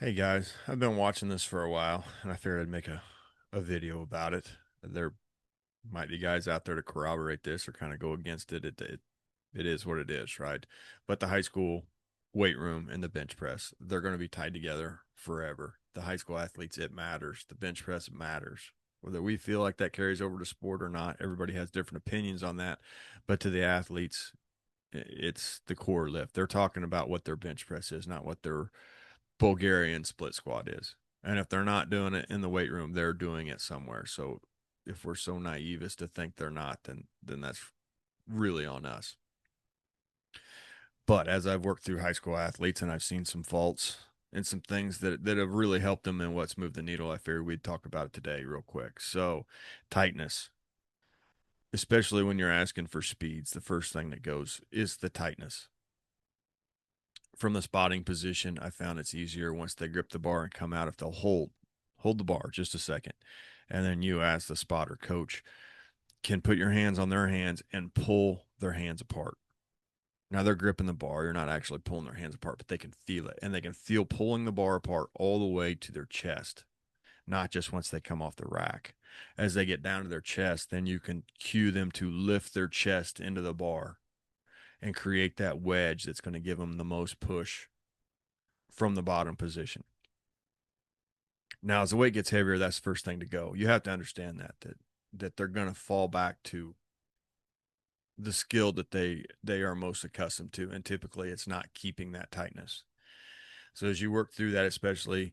Hey guys, I've been watching this for a while and I figured I'd make a video about it. There might be guys out there to corroborate this or kind of go against it. It is what it is, right? But the high school weight room and the bench press, they're going to be tied together forever. The high school athletes, it matters. The bench press, it matters. Whether we feel like that carries over to sport or not, everybody has different opinions on that. But to the athletes, it's the core lift. They're talking about what their bench press is, not what their Bulgarian split squat is. And if they're not doing it in the weight room, they're doing it somewhere. So if we're so naive as to think they're not, then that's really on us. But as I've worked through high school athletes and I've seen some faults and some things that have really helped them in what's moved the needle, I figured we'd talk about it today real quick. So tightness, especially when you're asking for speeds, the first thing that goes is the tightness. From the spotting position, I found it's easier once they grip the bar and come out if they'll hold the bar just a second. And then you as the spotter coach can put your hands on their hands and pull their hands apart. Now they're gripping the bar. You're not actually pulling their hands apart, but they can feel it. And they can feel pulling the bar apart all the way to their chest, not just once they come off the rack. As they get down to their chest, then you can cue them to lift their chest into the bar and create that wedge that's going to give them the most push from the bottom position. Now, as the weight gets heavier, that's the first thing to go. You have to understand that they're going to fall back to the skill that they are most accustomed to, and typically it's not keeping that tightness. So as you work through that, especially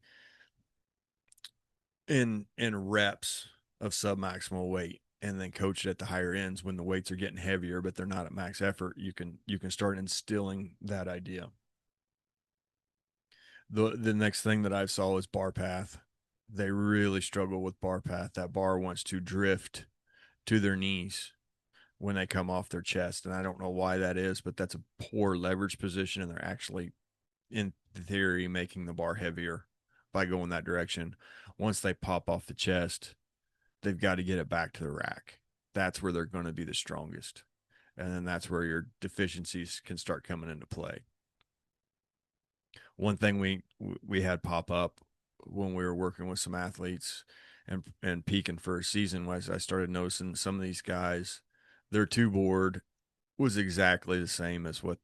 in reps of submaximal weight, and then coach it at the higher ends when the weights are getting heavier, but they're not at max effort, you can start instilling that idea. The next thing that I saw is bar path. They really struggle with bar path. That bar wants to drift to their knees when they come off their chest. And I don't know why that is, but that's a poor leverage position. And they're actually, in theory, making the bar heavier by going that direction. Once they pop off the chest, they've got to get it back to the rack. That's where they're going to be the strongest. And then that's where your deficiencies can start coming into play. One thing we had pop up when we were working with some athletes and peaking for a season was I started noticing some of these guys, their two board was exactly the same as what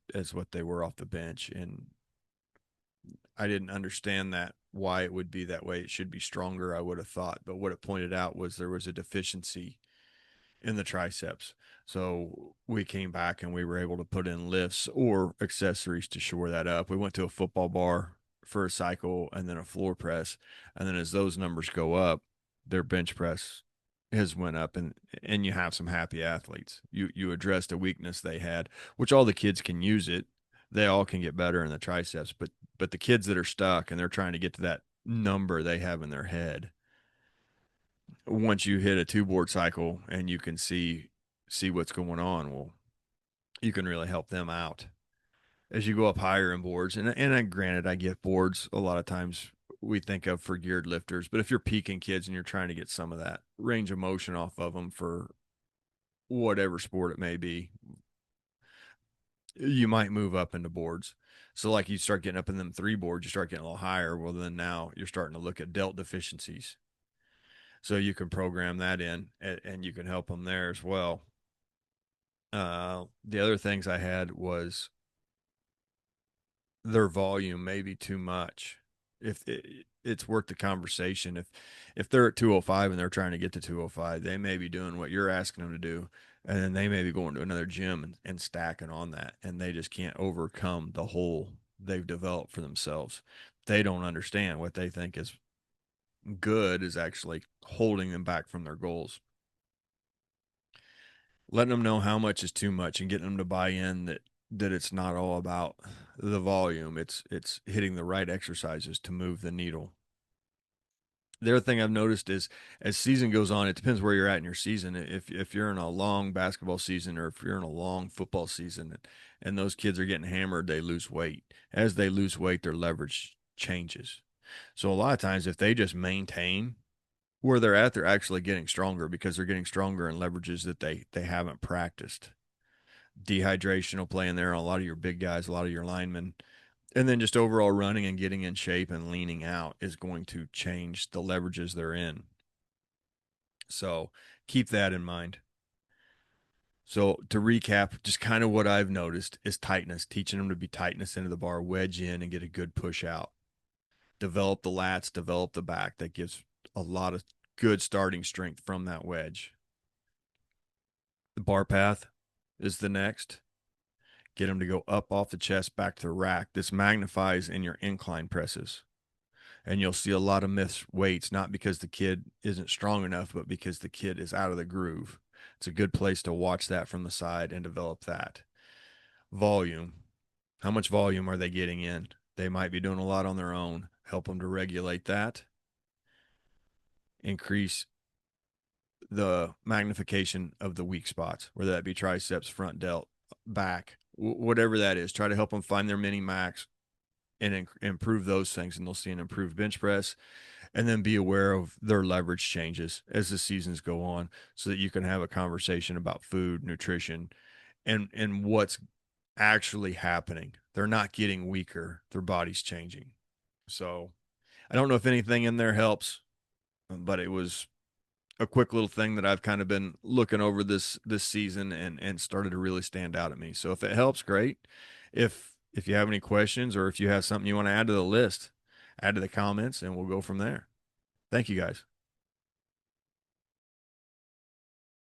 they were off the bench, and I didn't understand that why it would be that way. It should be stronger, I would have thought, but what it pointed out was there was a deficiency in the triceps. So we came back and we were able to put in lifts or accessories to shore that up. We went to a football bar for a cycle and then a floor press. And then as those numbers go up, their bench press has went up, and you have some happy athletes. You addressed a weakness they had, which all the kids can use it. They all can get better in the triceps, but the kids that are stuck and they're trying to get to that number they have in their head, once you hit a two board cycle and you can see what's going on, well, you can really help them out as you go up higher in boards. And granted, I get boards a lot of times we think of for geared lifters, but if you're peaking kids and you're trying to get some of that range of motion off of them for whatever sport it may be, you might move up into boards. So like you start getting up in them three boards, you start getting a little higher. Well, then now you're starting to look at delt deficiencies. So you can program that in, and you can help them there as well. The other things I had was their volume may be too much. If it's worth the conversation, if they're at 205 and they're trying to get to 205, they may be doing what you're asking them to do, and then they may be going to another gym and stacking on that, and they just can't overcome the hole they've developed for themselves. They don't understand what they think is good is actually holding them back from their goals. Letting them know how much is too much and getting them to buy in that it's not all about the volume. It's hitting the right exercises to move the needle. The other thing I've noticed is as season goes on, it depends where you're at in your season. If you're in a long basketball season or if you're in a long football season and those kids are getting hammered, they lose weight. As they lose weight, their leverage changes. So a lot of times if they just maintain where they're at, they're actually getting stronger because they're getting stronger in leverages that they haven't practiced. Dehydration will play in there on a lot of your big guys, a lot of your linemen. And then just overall running and getting in shape and leaning out is going to change the leverages they're in. So keep that in mind. So to recap, just kind of what I've noticed is tightness, teaching them to be tightness into the bar, wedge in and get a good push out. Develop the lats, develop the back. That gives a lot of good starting strength from that wedge. The bar path is the next. Get them to go up off the chest, back to the rack. This magnifies in your incline presses. And you'll see a lot of missed weights, not because the kid isn't strong enough, but because the kid is out of the groove. It's a good place to watch that from the side and develop that. Volume. How much volume are they getting in? They might be doing a lot on their own. Help them to regulate that. Increase the magnification of the weak spots, whether that be triceps, front delt, back, whatever that is. Try to help them find their mini max and improve those things, and they'll see an improved bench press. And then be aware of their leverage changes as the seasons go on, so that you can have a conversation about food, nutrition, and what's actually happening. They're not getting weaker; their body's changing. So I don't know if anything in there helps, but it was a quick little thing that I've kind of been looking over this season and started to really stand out at me. So if it helps, great. If you have any questions or if you have something you want to add to the list, add to the comments and we'll go from there. Thank you guys.